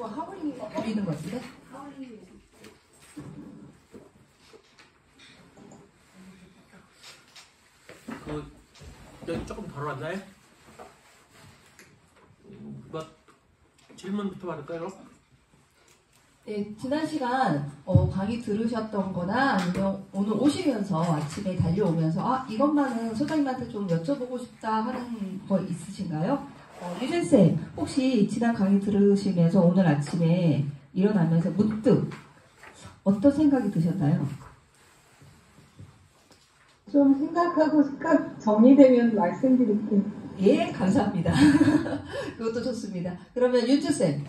그거 하울링이 어울리는 것 같은데? 여기 조금 덜 왔나요? 뭐 질문부터 받을까요? 네, 지난 시간 강의 들으셨던 거나 아니면 오늘 오시면서 아침에 달려오면서 이것만은 소장님한테 좀 여쭤보고 싶다 하는 거 있으신가요? 유진쌤, 혹시 지난 강의 들으시면서 오늘 아침에 일어나면서 문득 어떤 생각이 드셨나요? 좀 생각하고 생각 정리되면 말씀드릴게요. 예, 감사합니다. 그것도 좋습니다. 그러면 윤주쌤.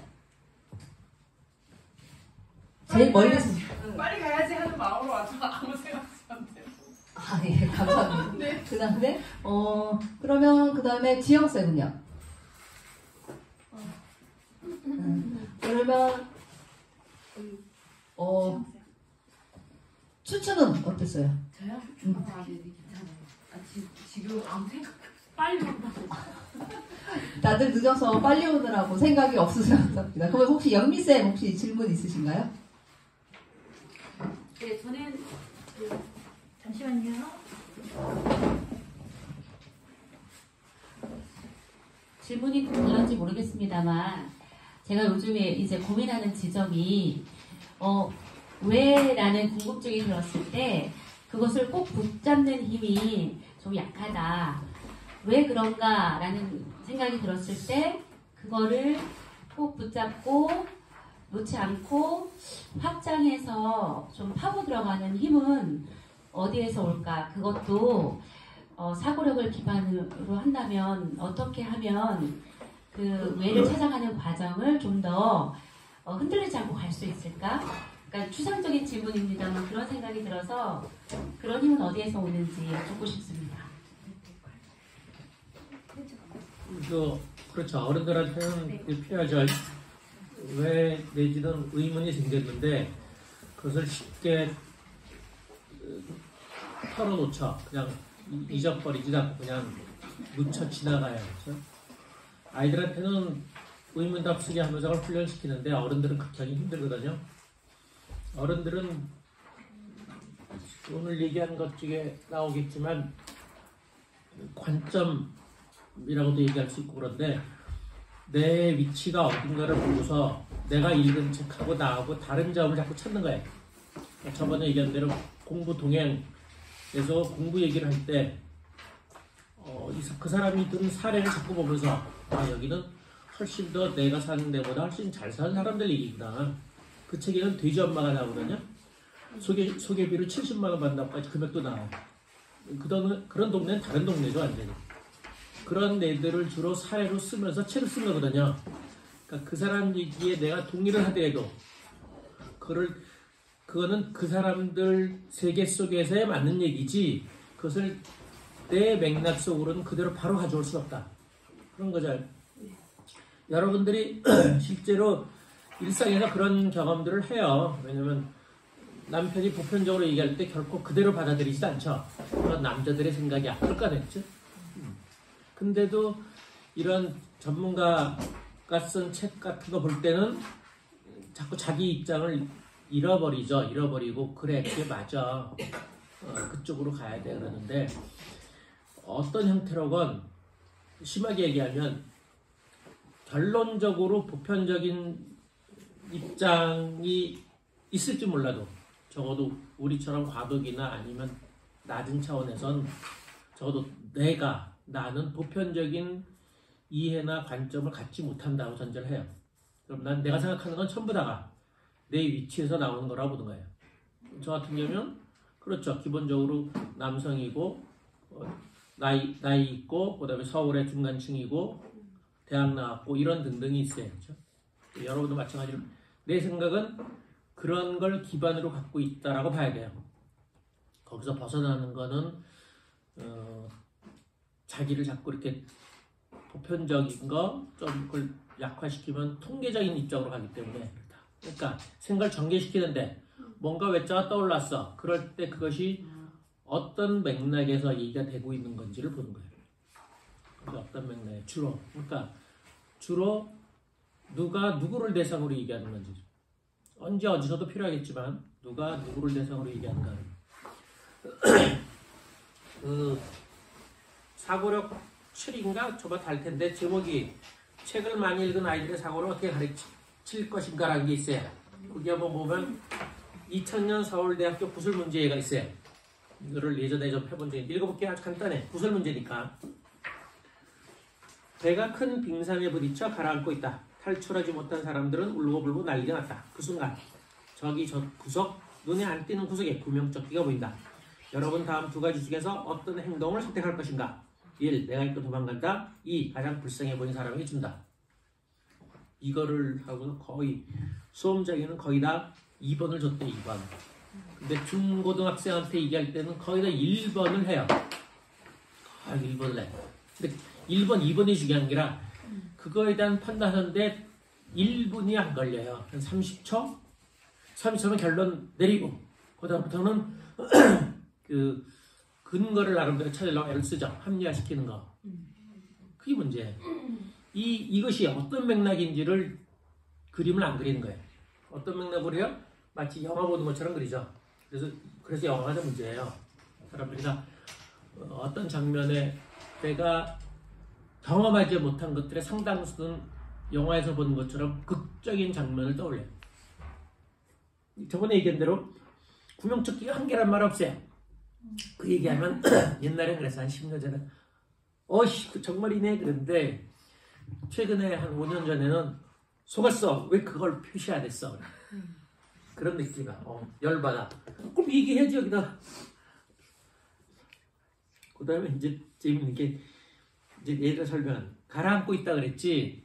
제일 멀리서. 빨리 가야지 하는 마음으로 와서 아무 생각이 안 돼요. 예, 감사합니다. 네. 그 다음에, 그러면 그 다음에 지영쌤은요? 그러면, 추천은 어땠어요? 저요? 네, 괜찮아요. 지금 아무 생각 빨리 온다고. 다들 늦어서 빨리 오느라고 생각이 없으셨답니다. 그러면 혹시 영미쌤 혹시 질문 있으신가요? 네, 저는 잠시만요. 질문이 될지 모르겠습니다만 제가 요즘에 이제 고민하는 지점이 왜라는 궁금증이 들었을 때 그것을 꼭 붙잡는 힘이 좀 약하다. 왜 그런가라는 생각이 들었을 때 그거를 꼭 붙잡고 놓지 않고 확장해서 좀 파고 들어가는 힘은 어디에서 올까? 그것도 사고력을 기반으로 한다면 어떻게 하면 그 외를 찾아가는 과정을 좀 더 흔들리지 않고 갈 수 있을까? 그러니까 추상적인 질문입니다만 그런 생각이 들어서 그런 힘은 어디에서 오는지 여쭙고 싶습니다. 그렇죠. 어른들한테는 필요하죠. 왜 내지는 의문이 생겼는데 그것을 쉽게 털어놓죠. 그냥 잊어버리지 않고 그냥 묻혀 지나가야 하죠. 아이들한테는 의문답 쓰게 하면서 그걸 훈련시키는데 어른들은 그렇게 하기 힘들거든요. 어른들은 오늘 얘기한 것 중에 나오겠지만 관점이라고도 얘기할 수 있고 그런데 내 위치가 어딘가를 보고서 내가 읽은 책하고 나하고 다른 점을 자꾸 찾는 거예요. 저번에 얘기한 대로 공부 동행에서 공부 얘기를 할 때 그 사람이 든 사례를 자꾸 보면서 여기는 훨씬 더 내가 사는 데보다 훨씬 잘 사는 사람들 얘기구나. 그 책에는 돼지 엄마가 나오거든요. 소개비로 70만 원 받는다고까지 금액도 나와요. 그런 동네는 다른 동네죠 완전히. 그런 애들을 주로 사례로 쓰면서 책을 쓴 거거든요. 그러니까 그 사람 얘기에 내가 동의를 하더라도 그거는 그 사람들 세계 속에서의 맞는 얘기지 그것을 내 맥락 속으로는 그대로 바로 가져올 수 없다. 그런 거죠. 여러분들이 실제로 일상에서 그런 경험들을 해요. 왜냐면 남편이 보편적으로 얘기할 때 결코 그대로 받아들이지 않죠. 그런 남자들의 생각이 그럴까 됐죠. 근데도 이런 전문가가 쓴 책 같은 거 볼 때는 자꾸 자기 입장을 잃어버리고 그래 그게 맞아 그쪽으로 가야 돼 그러는데 어떤 형태로건 심하게 얘기하면 결론적으로 보편적인 입장이 있을지 몰라도 적어도 우리처럼 과도기나 아니면 낮은 차원에선 적어도 나는 보편적인 이해나 관점을 갖지 못한다고 전제를 해요. 그럼 난 내가 생각하는 건 전부 다가 내 위치에서 나오는 거라고 보는 거예요. 저 같은 경우는 그렇죠. 기본적으로 남성이고 나이 있고 그다음에 서울의 중간층이고 대학 나왔고 이런 등등이 있어요. 그렇죠? 여러분도 마찬가지로 내 생각은 그런 걸 기반으로 갖고 있다라고 봐야 돼요. 거기서 벗어나는 거는 자기를 자꾸 이렇게 보편적인 거 좀 그걸 약화시키면 통계적인 입장으로 가기 때문에 그렇다. 그러니까 생각을 전개시키는데 뭔가 외자가 떠올랐어. 그럴 때 그것이 어떤 맥락에서 얘기가 되고 있는 건지를 보는 거예요. 어떤 맥락에 주로. 그러니까 주로 누가 누구를 대상으로 얘기하는 건지. 언제 어디서도 필요하겠지만 누가 누구를 대상으로 얘기하는가. 그 사고력 7인가 저번 달 텐데 제목이 책을 많이 읽은 아이들의 사고를 어떻게 가르칠 것인가라는 게 있어요. 거기 한번 보면 2000년 서울대학교 구술 문제가 있어요. 이거를 예전에 좀 해본 적이 있는데 읽어볼게요. 아주 간단해. 구술 문제니까. 배가 큰 빙산에 부딪혀 가라앉고 있다. 탈출하지 못한 사람들은 울고불고 난리가 났다. 그 순간 저기 저 구석, 눈에 안 띄는 구석에 구명조끼가 보인다. 여러분 다음 두 가지 중에서 어떤 행동을 선택할 것인가? 1. 내가 입고 도망간다. 2. 가장 불쌍해 보이는 사람에게 준다. 이거를 하고 거의 수험자에게는 거의 다 2번을 줬대. 2번. 근데 중고등학생한테 얘기할 때는 거의 다 1번을 해요. 거의 1번을 해. 근데 1번, 2번이 중요한 게 아니라 그거에 대한 판단하는데 1분이 안 걸려요. 한 30초? 30초면 결론 내리고 그다음부터는 그 근거를 나름대로 찾으려고 애를 쓰죠. 합리화시키는 거. 그게 문제예요. 이것이 어떤 맥락인지를 그림을 안 그리는 거예요. 어떤 맥락으로 해요? 마치 영화 보는 것처럼 그리죠. 그래서 영화가 좀 문제예요. 사람들이 다 어떤 장면에 내가 경험하지 못한 것들의 상당수는 영화에서 보는 것처럼 극적인 장면을 떠올려요. 저번에 얘기한 대로 구명조끼가 한 개란 말 없어요. 그 얘기하면 옛날에 그래서 한 10년 전에 어이씨 정말이네 그랬는데 최근에 한 5년 전에는 속았어. 왜 그걸 표시 안 했어? 그런 느낌이야. 열받아. 그럼 얘기해야지 여기다. 그 다음에 이제 재밌는 게 이제 예를 설명한 가라앉고 있다 그랬지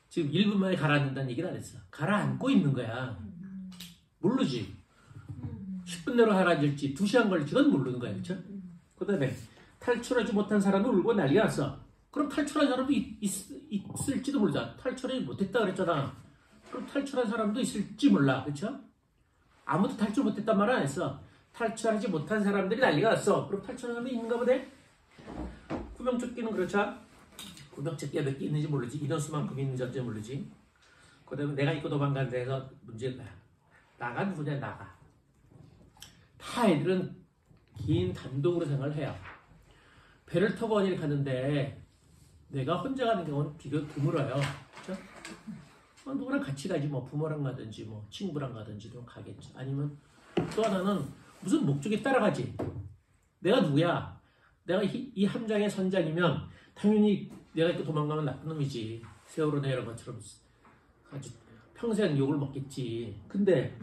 지금 1분 만에 가라앉는다는 얘기는 안 했어. 가라앉고 있는 거야. 모르지. 10분 내로 가라앉을지 2시간 걸릴지 그건 모르는 거야. 그렇죠? 그 다음에 탈출하지 못한 사람은 울고 난리가 났어. 그럼 탈출한 사람도 있을지도 모르잖아. 탈출하지 못했다 그랬잖아. 그럼 탈출한 사람도 있을지 몰라. 그렇죠? 아무도 탈출 못했단 말 안 했어. 탈출하지 못한 사람들이 난리가 났어. 그럼 탈출한 사람이 있는가 보네? 구명조끼는 그렇죠? 구명조끼가 몇 개 있는지 모르지. 인원수만큼 있는지 어째 모르지. 그 다음에 내가 입고 도망간 데서 문제가 나가 누구냐 나가. 다 애들은 긴 단독으로 생활을 해요. 배를 타고 어디를 가는데 내가 혼자 가는 경우는 비교적 드물어요. 그렇죠? 누구랑 같이 가지 뭐 부모랑 가든지 뭐 친구랑 가든지 좀 가겠지. 아니면 또 하나는 무슨 목적에 따라가지. 내가 누구야? 내가 이 함장의 선장이면 당연히 내가 이렇게 도망가면 나쁜 놈이지. 세월호 내려간 것처럼 아주 평생 욕을 먹겠지. 근데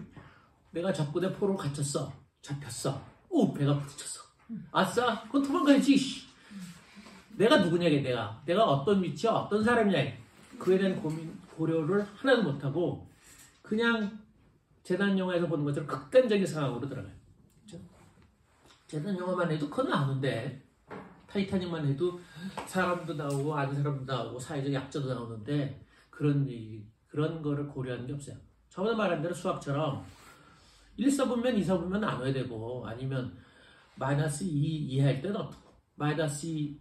내가 적군의 포로로 갇혔어. 잡혔어. 오 배가 부딪혔어. 아싸 그건 도망가야지. 내가 누구냐 내가 어떤 위치야 어떤 사람이냐 그에 대한 고려를 하나도 못하고 그냥 재난 영화에서 보는 것처럼 극단적인 상황으로 들어가요. 그렇죠? 재난 영화만 해도 그건 나오는데 타이타닉만 해도 사람도 나오고 아는 사람도 나오고 사회적 약자도 나오는데 그런 거를 고려하는 게 없어요. 저번에 말한 대로 수학처럼 1사분면 2사분면 나눠야 되고 아니면 마이너스 2 이해할 때는 어떻고 마이너스 2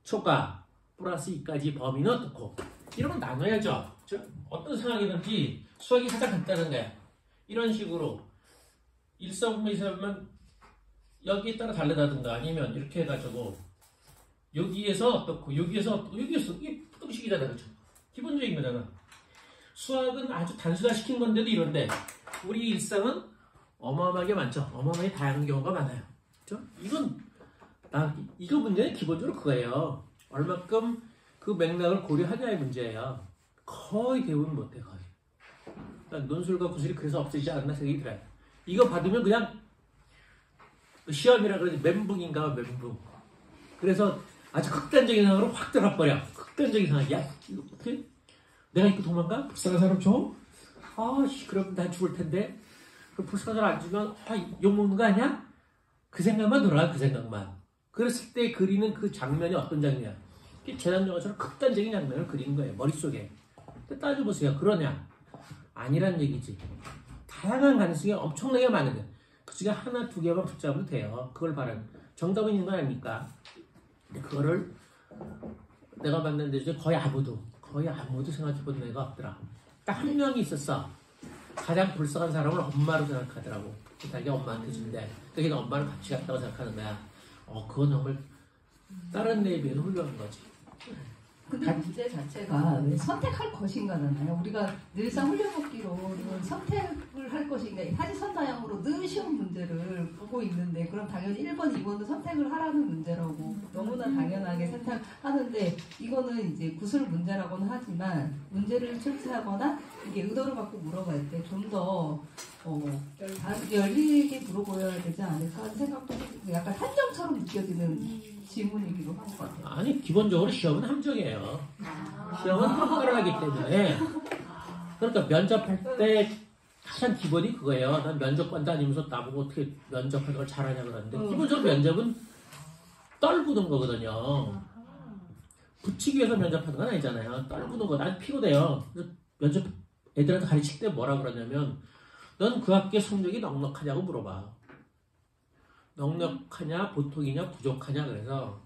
초과 플러스 2까지 범위는 어떻고 이러면 나눠야죠. 어떤 상황이든지 수학이 가장 간단한 거야. 이런 식으로 1사분면 2사분면 여기에 따라 다르다든가 아니면 이렇게 해가지고 여기에서 어떻고 여기에서 어떻고 여기에서 이게 푸등식이잖아. 그렇죠? 기본적인 거잖아. 수학은 아주 단순화시킨 건데도 이런데 우리 일상은 어마어마하게 많죠. 어마어마하게 다양한 경우가 많아요. 그렇죠? 이거 문제는 기본적으로 그거예요. 얼마큼 그 맥락을 고려하냐의 문제예요. 거의 대부분 못해 거의. 그러니까 논술과 구술이 그래서 없어지지 않나 생각이 들어요. 이거 받으면 그냥 시험이라 그러지 멘붕인가 멘붕. 그래서 아주 극단적인 상황으로 확 들어버려. 극단적인 상황. 야 이거 어떻게? 내가 입고 도망가? 불쌍한 사람 줘? 아씨 그럼 난 죽을 텐데. 그럼 불쌍한 사람 안 주면 욕먹는 거 아니야? 그 생각만 돌아가. 그 생각만. 그랬을 때 그리는 그 장면이 어떤 장면이야? 재난영화처럼 극단적인 장면을 그리는 거예요. 머릿속에. 근데 따져보세요. 그러냐? 아니란 얘기지. 다양한 가능성이 엄청나게 많은 거예요. 그 중에 하나, 두 개만 붙잡으면 돼요. 그걸 바라는. 정답은 있는 거 아닙니까? 근데 그거를 내가 만난 데 중에 거의 거의 아무도 생각해본 애가 없더라. 딱 한 명이 있었어. 가장 불쌍한 사람을 엄마로 생각하더라고. 자기 엄마한테 준대. 그러니까 엄마는 같이 갔다고 생각하는 거야. 그건 정말 다른 애에 비해서 훌륭한 거지. 근데 문제 자체가 왜 선택할 것인가잖아요. 우리가 늘상 훈련먹기로는 선택을 할 것인가, 사지선다형으로 늘 쉬운 문제를 보고 있는데, 그럼 당연히 1번, 2번도 선택을 하라는 문제라고 너무나 당연하게 생각하는데, 이거는 이제 구술 문제라고는 하지만 문제를 출제하거나 이게 의도를 갖고 물어볼 때 좀 더 열리게 물어보여야 되지 않을까 하는 생각도 해보고, 약간 한정처럼 느껴지는 질문이기도 한 것 같아요. 아니, 기본적으로 시험은 함정이에요. 시험은 평가를 하기 때문에. 그러니까 면접할 때 가장 기본이 그거예요. 난 면접관 다니면서 나보고 어떻게 면접하는 걸 잘하냐 그러는데, 기본적으로 면접은 떨구는 거거든요. 붙이기 위해서 면접하는 건 아니잖아요. 떨구는 거. 난 피곤해요. 그래서 면접 애들한테 가르칠 때 뭐라 그러냐면, 넌 그 학교의 성적이 넉넉하냐고 물어봐. 넉넉하냐, 보통이냐, 부족하냐. 그래서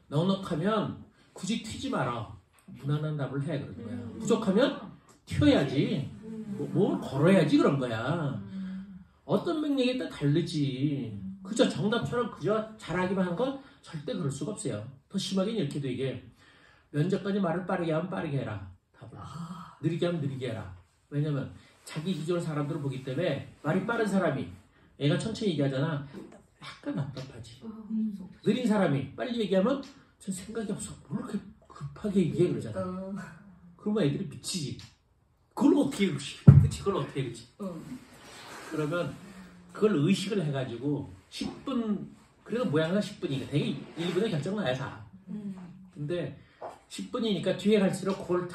넉넉하면 굳이 튀지 마라. 무난한 답을 해. 그런 거야. 부족하면 튀어야지. 몸을 걸어야지. 그런 거야. 어떤 맥락에 따라 다르지. 그저 정답처럼 그저 잘하기만 한 건 절대 그럴 수가 없어요. 더 심하게는 이렇게 돼. 이게 면접관이 말을 빠르게 하면 빠르게 해라. 답을. 느리게 하면 느리게 해라. 왜냐면 자기 기존 사람들을 보기 때문에 말이 빠른 사람이, 애가 천천히 얘기하잖아. 약간 답답하지. 느린 사람이 빨리 얘기하면 전 생각이 없어. 뭘 그렇게 급하게 얘기해 그러잖아. 그러면 애들이 미치지. 그걸 어떻게 해, 그치? 그걸 어떻게 해, 그치? 그러면 그걸 의식을 해가지고 10분, 그래도 모양은 10분이니까 되게 1분에 결정나야 다. 근데 10분이니까 뒤에 갈수록 그걸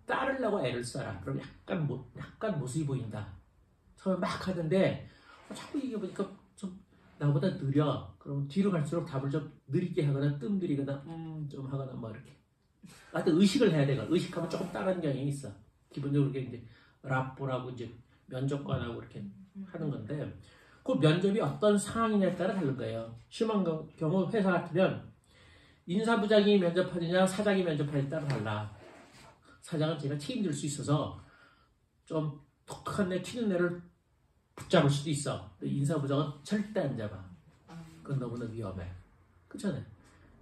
따르려고 애를 써라. 그럼 약간 모습이 보인다. 처음에 막 하는데 자꾸 얘기해보니까 좀 나보다 느려. 그럼 뒤로 갈수록 답을 좀 느리게 하거나 뜸들이거나 좀 하거나 뭐 이렇게. 하여튼 의식을 해야 돼. 의식하면 조금 따르는 경향이 있어. 기본적으로 이게 이제 라뽀라고 이제 면접관하고 이렇게 하는 건데, 그 면접이 어떤 상황이냐에 따라 다른 거예요. 심한 경우 회사 같으면 인사부장이 면접하느냐 사장이 면접하느냐에 따라 달라. 사장은 제가 책임질 수 있어서 좀 독특한 애 튀는 애를 붙잡을 수도 있어. 인사부장은 절대 안 잡아. 그건 너무나 위험해. 그렇잖아요.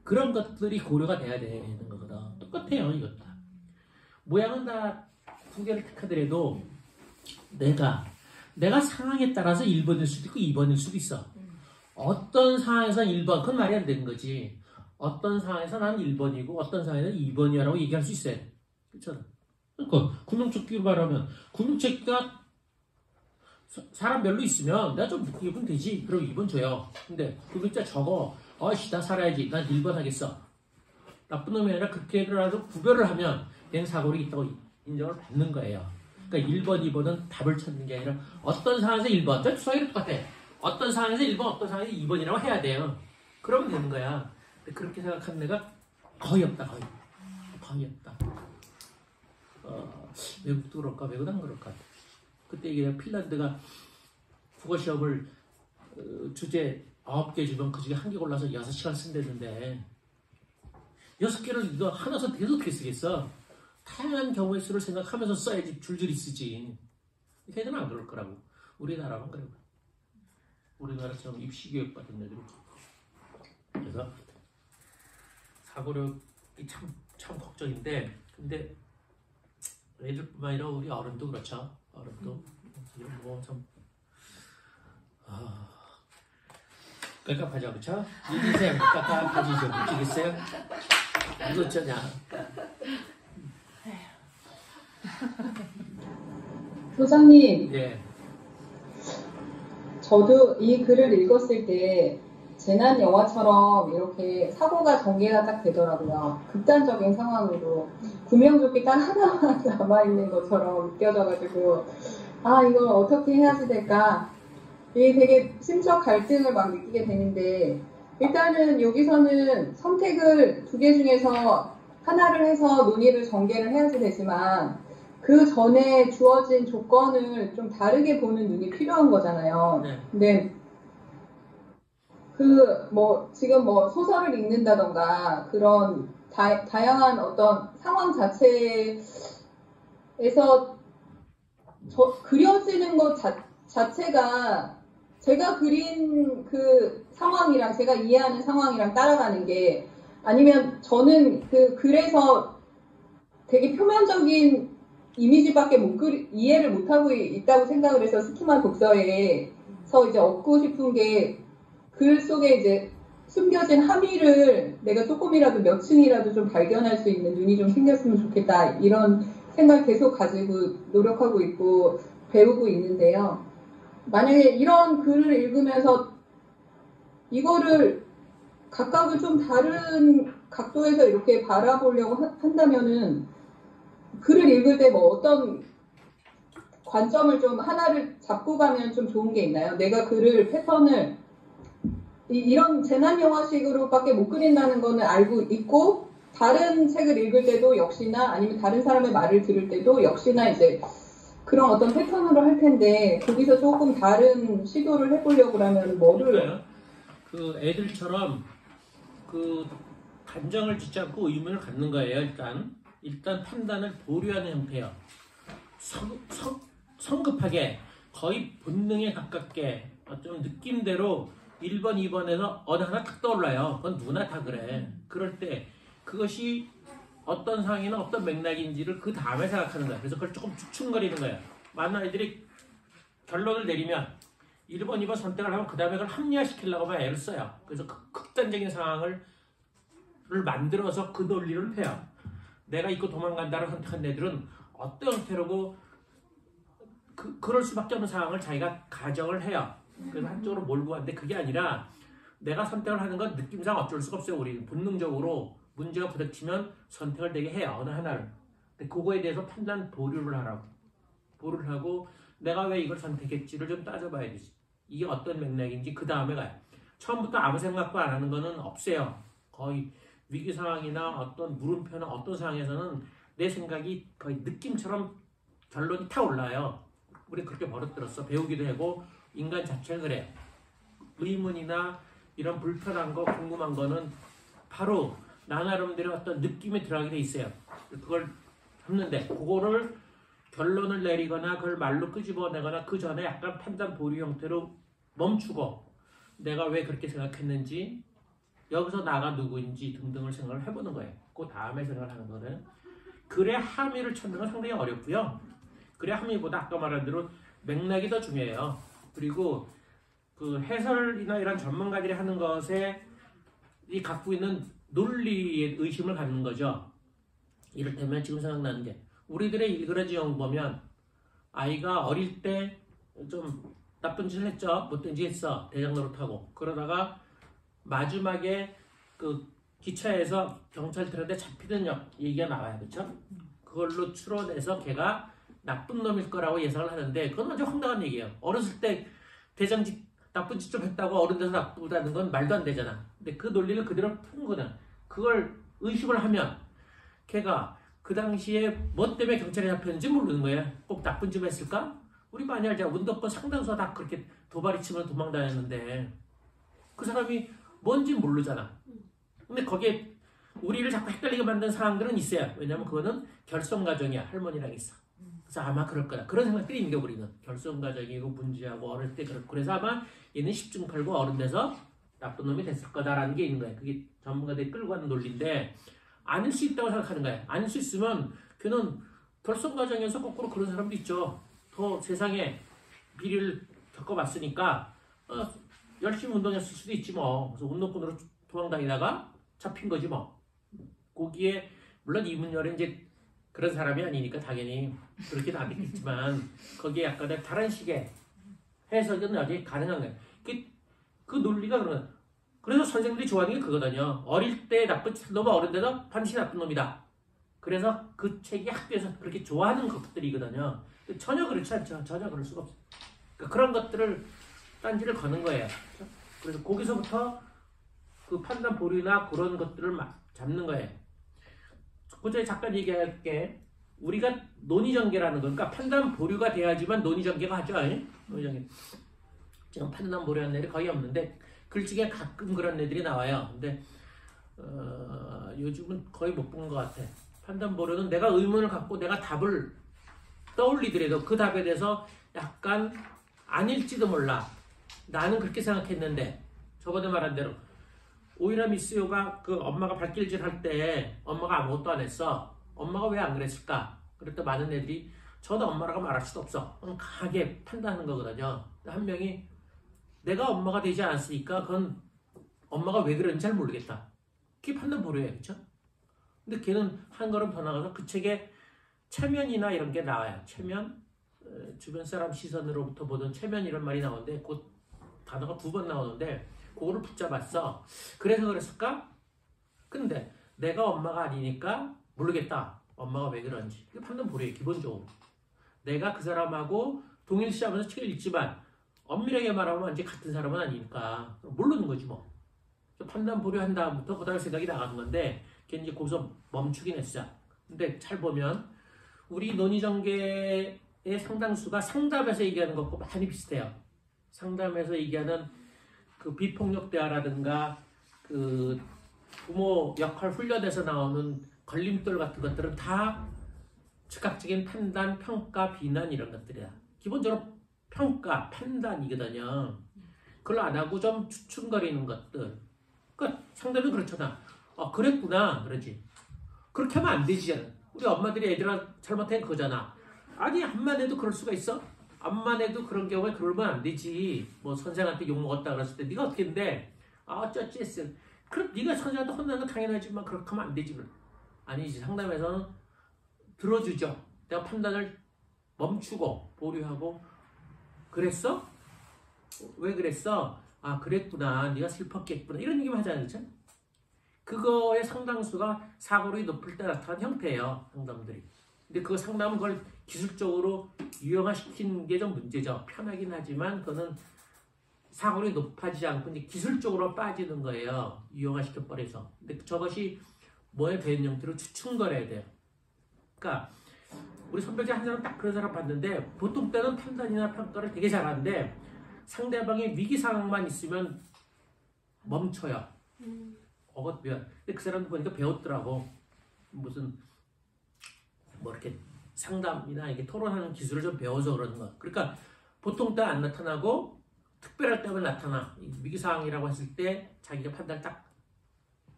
그런 것들이 고려가 돼야 되는 거거든. 똑같아요, 이것도. 모양은 다 두 개를 택하더라도 내가 상황에 따라서 1번일 수도 있고 2번일 수도 있어. 어떤 상황에서 1번, 그건 말이 안 되는 거지. 어떤 상황에서 난 1번이고 어떤 상황에서 2번이라고 얘기할 수 있어요. 그렇잖아. 그러니까 구명조끼로 말하면 구명조끼가 사람별로 있으면 내가 좀 늦게 입으면 되지. 그럼 2번 줘요. 근데 그 글자 적어. 나 살아야지. 난 1번 하겠어. 나쁜 놈이 아니라 그렇게라도 구별을 하면 얘는 사고력이 있다고 인정을 받는 거예요. 그러니까 1번, 2번은 답을 찾는 게 아니라 어떤 상황에서 1번, 저 수학이 똑같아. 어떤 상황에서 1번, 어떤 상황에서 2번이라고 해야 돼요. 그러면 되는 거야. 근데 그렇게 생각하는 애가 거의 없다. 거의 없다. 외국도 그럴까? 외국은 안 그럴까? 그때 얘기해 핀란드가 국어시험을 주제 9개 주면 그 중에 한 개 골라서 6시간 쓴다는데 6개를 이거 하나 써 계속 어떻게 쓰겠어? 다양한 경우의 수를 생각하면서 써야지 줄줄이 쓰지. 걔들은 안 그럴 거라고. 우리나라만 그래요. 우리나라처럼 입시교육 받은 애들은. 그래서 사고력이 참 걱정인데, 근데 애들뿐만 아니라 우리 어른도 그렇죠. 어른도 뭐 좀 깝깝하죠, 그렇죠? 인생 깝깝하지 좀 웃기겠어요? 이거 어쩌냐? 소장님, 네. 저도 이 글을 읽었을 때 재난 영화처럼 이렇게 사고가 전개가 딱 되더라고요. 극단적인 상황으로 구명조끼 딱 하나만 남아있는 것처럼 느껴져가지고 이걸 어떻게 해야지 될까? 이게 되게 심적 갈등을 막 느끼게 되는데, 일단은 여기서는 선택을 2개 중에서 하나를 해서 논의를 전개를 해야지 되지만 그 전에 주어진 조건을 좀 다르게 보는 눈이 필요한 거잖아요. 네. 근데 지금 소설을 읽는다던가 그런 다양한 어떤 상황 자체에서 그려지는 것 자체가 제가 그린 그 상황이랑 제가 이해하는 상황이랑 따라가는 게 아니면 저는 그래서 되게 표면적인 이미지밖에 이해를 못하고 있다고 생각을 해서 스키마 독서에서 이제 얻고 싶은 게 글 속에 이제 숨겨진 함의를 내가 조금이라도 몇 층이라도 좀 발견할 수 있는 눈이 좀 생겼으면 좋겠다. 이런 생각 계속 가지고 노력하고 있고 배우고 있는데요. 만약에 이런 글을 읽으면서 이거를 각각을 좀 다른 각도에서 이렇게 바라보려고 한다면은 글을 읽을 때 뭐 어떤 관점을 좀 하나를 잡고 가면 좀 좋은 게 있나요? 내가 글을 패턴을 이런 재난 영화식으로밖에 못 그린다는 거는 알고 있고 다른 책을 읽을 때도 역시나 아니면 다른 사람의 말을 들을 때도 역시나 이제 그런 어떤 패턴으로 할 텐데 거기서 조금 다른 시도를 해보려고 하면 뭐를 그 애들처럼 그 감정을 짓지 않고 의문을 갖는 거예요. 일단 판단을 보류하는 형태예요. 성급하게 거의 본능에 가깝게 좀 느낌대로 1번, 2번에서 어느 하나 탁 떠올라요. 그건 누구나 다 그래. 그럴 때 그것이 어떤 상황이나 어떤 맥락인지를 그 다음에 생각하는 거야. 그래서 그걸 조금 주춤거리는 거예요. 많은 아이들이 결론을 내리면 1번, 2번 선택을 하면 그 다음에 그걸 합리화시키려고만 애를 써요. 그래서 극단적인 상황을 만들어서 그 논리를 펴요. 내가 잊고 도망간다를 선택한 애들은 어떤 형태로고 그럴 수밖에 없는 상황을 자기가 가정을 해요. 그래서 한쪽으로 몰고 가는데 그게 아니라 내가 선택을 하는 건 느낌상 어쩔 수가 없어요. 우리 본능적으로 문제가 부닥치면 선택을 되게 해요. 어느 하나를. 근데 그거에 대해서 판단 보류를 하라고. 보류를 하고 내가 왜 이걸 선택했지를 좀 따져봐야 되지. 이게 어떤 맥락인지 그 다음에 가요. 처음부터 아무 생각도 안 하는 거는 없어요. 거의 위기 상황이나 어떤 물음표나 어떤 상황에서는 내 생각이 거의 느낌처럼 결론이 타 올라요. 우리 그렇게 버릇들었어. 배우기도 하고 인간 자체는 그래요. 의문이나 이런 불편한 거, 궁금한 거는 바로 나 나름대로 어떤 느낌이 들어가게 돼 있어요. 그걸 했는데 그거를 결론을 내리거나 그걸 말로 끄집어내거나 그 전에 약간 판단 보류 형태로 멈추고 내가 왜 그렇게 생각했는지 여기서 나가 누구인지 등등을 생각을 해보는 거예요. 그 다음에 생각을 하는 거는 글의 함의를 찾는 건 상당히 어렵고요. 글의 함의보다 아까 말한 대로 맥락이 더 중요해요. 그리고 그 해설이나 이런 전문가들이 하는 것에 이 갖고 있는 논리의 의심을 갖는 거죠. 이를테면 지금 생각나는 게 우리들의 일그러지 영 보면 아이가 어릴 때 좀 나쁜 짓을 했죠. 못된 짓 했어. 대장 노릇하고. 그러다가 마지막에 그 기차에서 경찰들한테 잡히는 얘기가 나와요. 그렇죠? 그걸로 추론해서 걔가 나쁜 놈일 거라고 예상을 하는데 그건 아주 황당한 얘기예요. 어렸을 때 대장짓 나쁜 짓 좀 했다고 어른 돼서 나쁘다는 건 말도 안 되잖아. 근데 그 논리를 그대로 푼 거는 그걸 의식을 하면 걔가 그 당시에 뭐 때문에 경찰에 잡혔는지 모르는 거예요. 꼭 나쁜 짓 했을까? 우리 많이 알잖아. 운동권 상당수가 다 그렇게 도발이 치면 도망 다녔는데 그 사람이 뭔지 모르잖아. 근데 거기에 우리를 자꾸 헷갈리게 만든 상황들은 있어요. 왜냐면 그거는 결성 과정이야. 할머니랑 있어. 그래서 아마 그럴 거다. 그런 생각들이 있는 게 우리는. 결성 과정이고 문제하고 어릴 때 그렇고. 그래서 아마 얘는 10중 팔고 어른 돼서 나쁜 놈이 됐을 거다라는 게 있는 거야. 그게 전문가들이 끌고 가는 논리인데 아닐 수 있다고 생각하는 거야. 아닐 수 있으면 걔는 결성 과정에서 거꾸로 그런 사람도 있죠. 더 세상에 비리를 겪어봤으니까 열심히 운동했을 수도 있지 뭐. 그래서 운동권으로 도망다니다가 잡힌 거지 뭐. 거기에 물론 이문열은 이제 그런 사람이 아니니까 당연히 그렇게는 안 됐겠지만 거기에 약간의 다른 식의 해석은 여전히 가능한 거예요. 그 논리가 그러면 그래서 선생님들이 좋아하는 게 그거거든요. 어릴 때 나쁜 놈은 어른 돼서 반드시 나쁜 놈이다. 그래서 그 책이 학교에서 그렇게 좋아하는 것들이거든요. 전혀 그렇지 않죠. 전혀 그럴 수가 없어요. 그러니까 그런 것들을 딴지를 거는 거예요. 그래서 거기서부터 그 판단 보류나 그런 것들을 막 잡는 거예요. 그전에 잠깐 얘기할게. 우리가 논의전개라는 건, 그러니까 판단 보류가 돼야지만 논의전개가 하죠. 논의전개. 지금 판단 보류하는 애들이 거의 없는데 글찍에 가끔 그런 애들이 나와요. 근데 요즘은 거의 못 본 것 같아. 판단 보려는 내가 의문을 갖고 내가 답을 떠올리더라도 그 답에 대해서 약간 아닐지도 몰라. 나는 그렇게 생각했는데 저번에 말한 대로 오히려 미스요가 그 엄마가 발길질 할 때 엄마가 아무것도 안 했어. 엄마가 왜 안 그랬을까? 그랬더니 많은 애들이 저도 엄마라고 말할 수도 없어. 강하게 판단하는 거거든요. 한 명이 내가 엄마가 되지 않았으니까 그건 엄마가 왜 그런지 잘 모르겠다. 그게 판단 보려요. 그렇죠? 근데 걔는 한 걸음 더 나가서 그 책에 체면이나 이런 게 나와요. 체면, 주변 사람 시선으로부터 보던 체면 이런 말이 나오는데 그 단어가 2번 나오는데 그거를 붙잡았어. 그래서 그랬을까? 근데 내가 엄마가 아니니까 모르겠다. 엄마가 왜 그런지. 이게 판단 보려요. 기본적으로. 내가 그 사람하고 동일시하면서 책을 읽지만 엄밀하게 말하면 완전 같은 사람은 아니니까 모르는 거지 뭐. 판단 보려 한 다음부터 그다음에 생각이 나가는 건데 걔 이제 거기서 멈추긴 했어. 근데 잘 보면 우리 논의전개의 상당수가 상담에서 얘기하는 것과 많이 비슷해요. 상담에서 얘기하는 그 비폭력 대화라든가 그 부모 역할 훈련에서 나오는 걸림돌 같은 것들은 다 즉각적인 판단, 평가, 비난 이런 것들이야. 기본적으로 평가, 판단이거든요. 그걸 안 하고 좀 추측거리는 것들. 그러니까 상대는 그렇잖아. 그랬구나 그러지. 그렇게 하면 안 되지. 우리 엄마들이 애들아 잘못한 거잖아. 아니 암만 해도 그럴 수가 있어? 암만 해도 그런 경우에 그러면 안 되지. 뭐 선생한테 욕먹었다 그랬을 때 네가 어떻게 했는데 어쩌지 했어. 그럼 네가 선생한테 혼나는 건 당연하지만 그렇게 하면 안 되지. 아니지. 상담에서는 들어주죠. 내가 판단을 멈추고 보류하고 그랬어? 왜 그랬어? 아 그랬구나. 네가 슬펐겠구나. 이런 얘기만 하잖아요. 그렇죠? 그거의 상당수가 사고력이 높을 때 나타난 형태예요. 상담들이. 근데 그 상담은 그걸 기술적으로 유형화시키는 게 좀 문제죠. 편하긴 하지만 그거는 사고력이 높아지지 않고 이제 기술적으로 빠지는 거예요. 유형화시켜버려서. 근데 저것이 뭐에 배운 형태로 추측거려야 돼요. 그러니까 우리 선배님 한 사람 딱 그런 사람 봤는데 보통 때는 판단이나 평가를 되게 잘하는데 상대방의 위기 상황만 있으면 멈춰요. 근데 그 사람도 보니까 배웠더라고. 무슨 뭐 이렇게 상담이나 이렇게 토론하는 기술을 좀 배워서 그러는 거야. 그러니까 보통 때 안 나타나고 특별할 때만 나타나. 위기 상황이라고 했을 때 자기가 판단 딱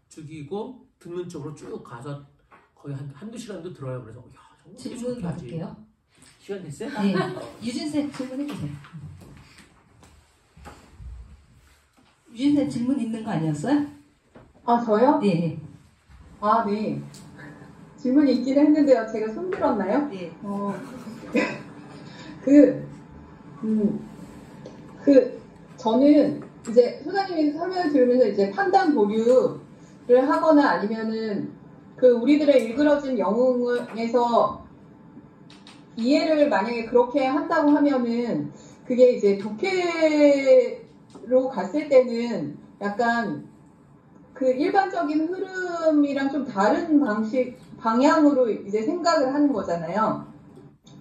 죽이고 듣는 쪽으로 쭉 가서 거의 한두 시간도 들어요. 그래서 야, 질문 받을게요. 시간 됐어요? 네. 유진쌤 질문해주세요. 유진쌤 질문 있는 거 아니었어요? 아, 저요? 네. 아, 네. 질문이 있긴 했는데요. 제가 손들었나요? 네. 저는 이제 소장님이 설명을 들으면서 이제 판단 보류를 하거나 아니면은 그 우리들의 일그러진 영웅에서 이해를 만약에 그렇게 한다고 하면은 그게 이제 독해로 갔을 때는 약간 그 일반적인 흐름이랑 좀 다른 방향으로 이제 생각을 하는 거잖아요.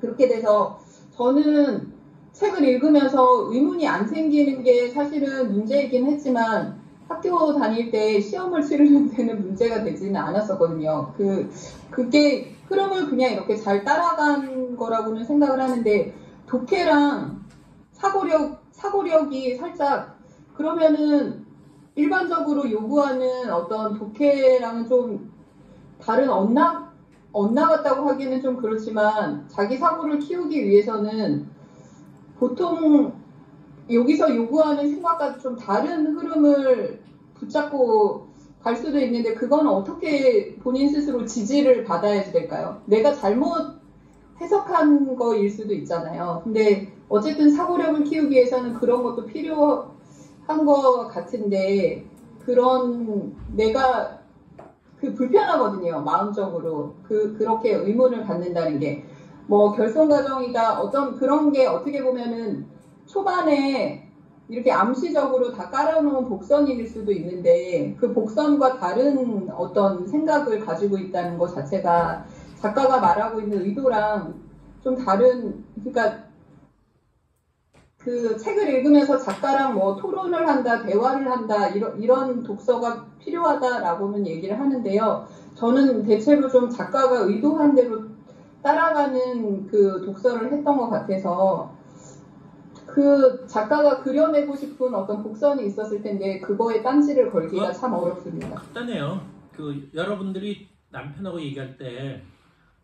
그렇게 돼서 저는 책을 읽으면서 의문이 안 생기는 게 사실은 문제이긴 했지만 학교 다닐 때 시험을 치르는 데는 문제가 되지는 않았었거든요. 그게 흐름을 그냥 이렇게 잘 따라간 거라고는 생각을 하는데 독해랑 사고력이 살짝 그러면은 일반적으로 요구하는 어떤 독해랑은 좀 다른 엇나갔다고 하기에는 좀 그렇지만 자기 사고를 키우기 위해서는 보통 여기서 요구하는 생각과 좀 다른 흐름을 붙잡고 갈 수도 있는데 그건 어떻게 본인 스스로 지지를 받아야 될까요? 내가 잘못 해석한 거일 수도 있잖아요. 근데 어쨌든 사고력을 키우기 위해서는 그런 것도 필요한 것 같은데 그런 내가 불편하거든요. 마음적으로 그렇게 의문을 갖는다는 게 뭐 결손 과정이다 어떤 그런 게 어떻게 보면은 초반에 이렇게 암시적으로 다 깔아놓은 복선일 수도 있는데 그 복선과 다른 어떤 생각을 가지고 있다는 것 자체가 작가가 말하고 있는 의도랑 좀 다른 그러니까 그 책을 읽으면서 작가랑 뭐 토론을 한다, 대화를 한다, 이런 독서가 필요하다라고는 얘기를 하는데요. 저는 대체로 좀 작가가 의도한 대로 따라가는 그 독서를 했던 것 같아서 그 작가가 그려내고 싶은 어떤 곡선이 있었을 텐데 그거에 딴지를 걸기가 참 어렵습니다. 간단해요. 여러분들이 남편하고 얘기할 때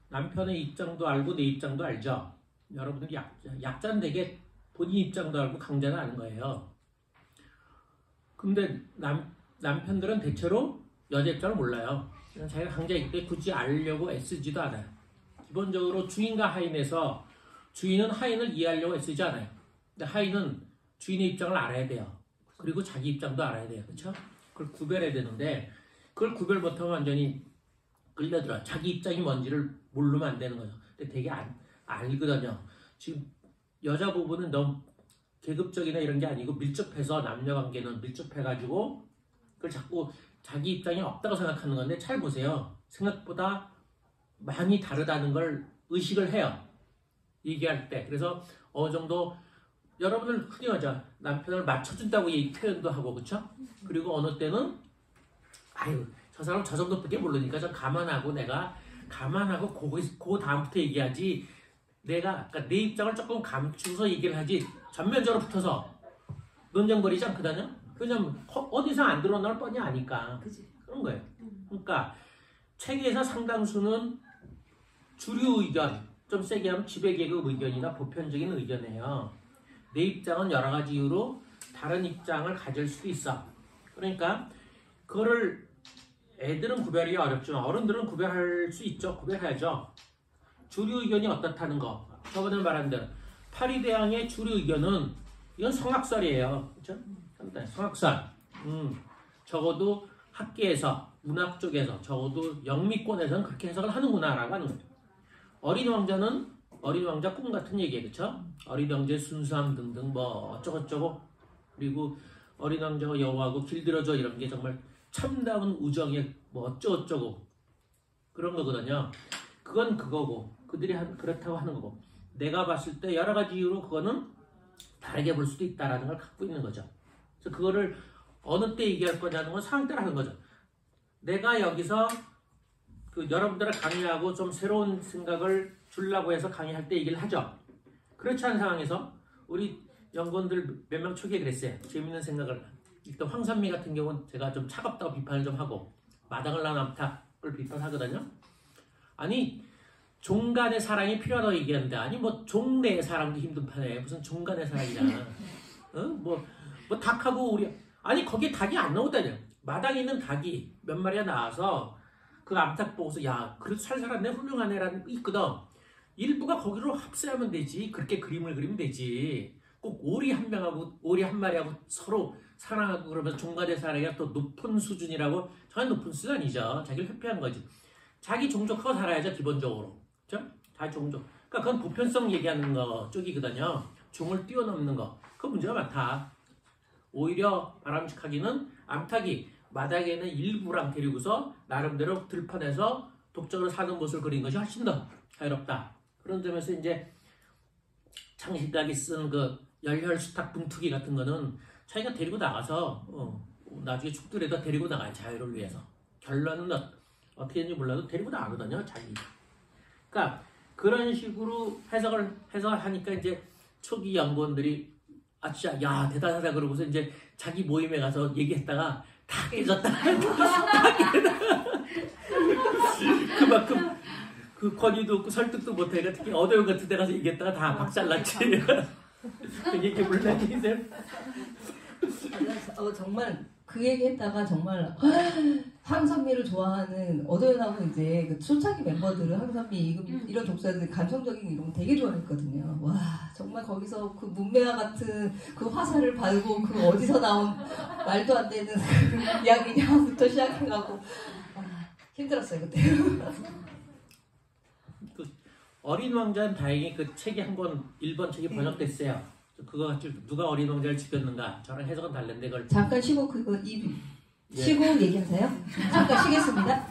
남편의 입장도 알고 내 입장도 알죠. 여러분들이 약자는 되게 본인 입장도 알고 강자는 아는 거예요. 근데 남편들은 대체로 여자 입장을 몰라요. 그냥 자기가 강자이기 때문에 굳이 알려고 애쓰지도 않아요. 기본적으로 주인과 하인에서 주인은 하인을 이해하려고 애쓰지 않아요. 근데 하인은 주인의 입장을 알아야 돼요. 그리고 자기 입장도 알아야 돼요. 그렇죠? 그걸 구별해야 되는데 그걸 구별 못하면 완전히 끌려들어요. 자기 입장이 뭔지를 모르면 안 되는 거죠. 근데 되게 알거든요. 지금 여자 부부는 너무 계급적이나 이런 게 아니고 밀접해서 남녀관계는 밀접해가지고 그걸 자꾸 자기 입장이 없다고 생각하는 건데 잘 보세요. 생각보다 많이 다르다는 걸 의식을 해요. 얘기할 때. 그래서 어느 정도 여러분들 흔히 하죠. 남편을 맞춰준다고 표현도 하고 그렇죠? 그리고 어느 때는 아유 저 사람 저 정도밖에 모르니까 저 내가 감안하고 그 다음부터 얘기하지 그러니까 내 입장을 조금 감추어서 얘기를 하지 전면적으로 붙어서 논쟁 벌이지 않거든요. 왜냐면 어디서 안 들어오는 뻔히 아니까 그런 거예요. 그러니까 책에서 상당수는 주류 의견, 좀 세게 하면 지배계급 의견이나 보편적인 의견이에요. 내 입장은 여러 가지 이유로 다른 입장을 가질 수도 있어. 그러니까 그거를 애들은 구별이 어렵지만 어른들은 구별할 수 있죠. 구별해야죠. 주류 의견이 어떻다는 거. 저번에 말한 대로 파리대항의 주류 의견은 이건 성악설이에요. 그렇죠? 성악설. 적어도 학계에서 문학 쪽에서 적어도 영미권에서는 그렇게 해석을 하는구나라고 하는 거죠. 어린 왕자 꿈 같은 얘기예요. 그렇죠? 어린 왕자의 순수함 등등 뭐 어쩌고저쩌고 그리고 어린 왕자가 여호와하고 길들여줘 이런 게 정말 참다운 우정의 뭐 어쩌고저쩌고 그런 거거든요. 그건 그거고 그들이 그렇다고 하는 거고 내가 봤을 때 여러 가지 이유로 그거는 다르게 볼 수도 있다라는 걸 갖고 있는 거죠. 그래서 그거를 어느 때 얘기할 거냐는 건 상황 따라 하는 거죠. 내가 여기서 여러분들을 강의하고 좀 새로운 생각을 주려고 해서 강의할 때 얘기를 하죠. 그렇지 않은 상황에서 우리 연구원들 몇 명 초기에 그랬어요. 재밌는 생각을. 일단 황선미 같은 경우는 제가 좀 차갑다고 비판을 좀 하고 마당을 난 암탉을 비판하거든요. 아니 종간의 사랑이 필요하다고 얘기하는데 아니 뭐 종내의 사랑도 힘든 판에 무슨 종간의 사랑이냐. 뭐 닭하고 우리 아니 거기에 닭이 안 나오다냐. 마당에 있는 닭이 몇 마리가 나와서 그 암탉 보고서 야 그래도 잘 살았네 훌륭하네라는 게 있거든. 일부가 거기로 합세하면 되지. 그렇게 그림을 그리면 되지. 꼭 오리 한 명하고 오리 한 마리하고 서로 사랑하고 그러면서 종간의 사랑이 또 높은 수준이라고 전혀 높은 수준 아니죠. 자기를 회피한 거지. 자기 종족하고 살아야죠 기본적으로. 그렇죠? 자기 종족. 그러니까 그건 보편성 얘기하는 거 쪽이거든요. 종을 뛰어넘는 거. 그 문제가 많다. 오히려 바람직하기는 암탉이 마당에는 일부랑 데리고서 나름대로 들판에서 독적으로 사는 모습을 그린 것이 훨씬 더 자유롭다. 그런 점에서 이제 창식각이 쓴 그 열혈수탉 분투기 같은 거는 자기가 데리고 나가서 나중에 축들에다 데리고 나가요. 자유를 위해서. 결론은 어떻게 되는지 몰라도 데리고 나가거든요. 자기. 그러니까 그런 식으로 해석을 하니까 이제 초기 연구원들이 아 진짜 야 대단하다 그러고서 이제 자기 모임에 가서 얘기했다가 다 깨졌다. 그만큼 그 권위도 없고 설득도 못해. 특히 어도용 같은 데 가서 얘기했다가 다 박살났지. 그 얘기 물론이세요? 정말 그 얘기했다가 정말 황선미를 좋아하는 어도연하고 이제 그 초창기 멤버들은 황선미 이런 독서들 감성적인 이런 거 되게 좋아했거든요. 와 정말 거기서 그 문매화 같은 그 화살을 발고 그 어디서 나온 말도 안 되는 그 이야기냐부터 시작해가고 힘들었어요 그때. 그 어린 왕자는 다행히 그 책이 일본 책이 번역됐어요. 그거 가지고 누가 어린 왕자를 지켰는가 저랑 해석은 다른데 그걸 잠깐 쉬고 쉬고 얘기하세요. 잠깐 쉬겠습니다.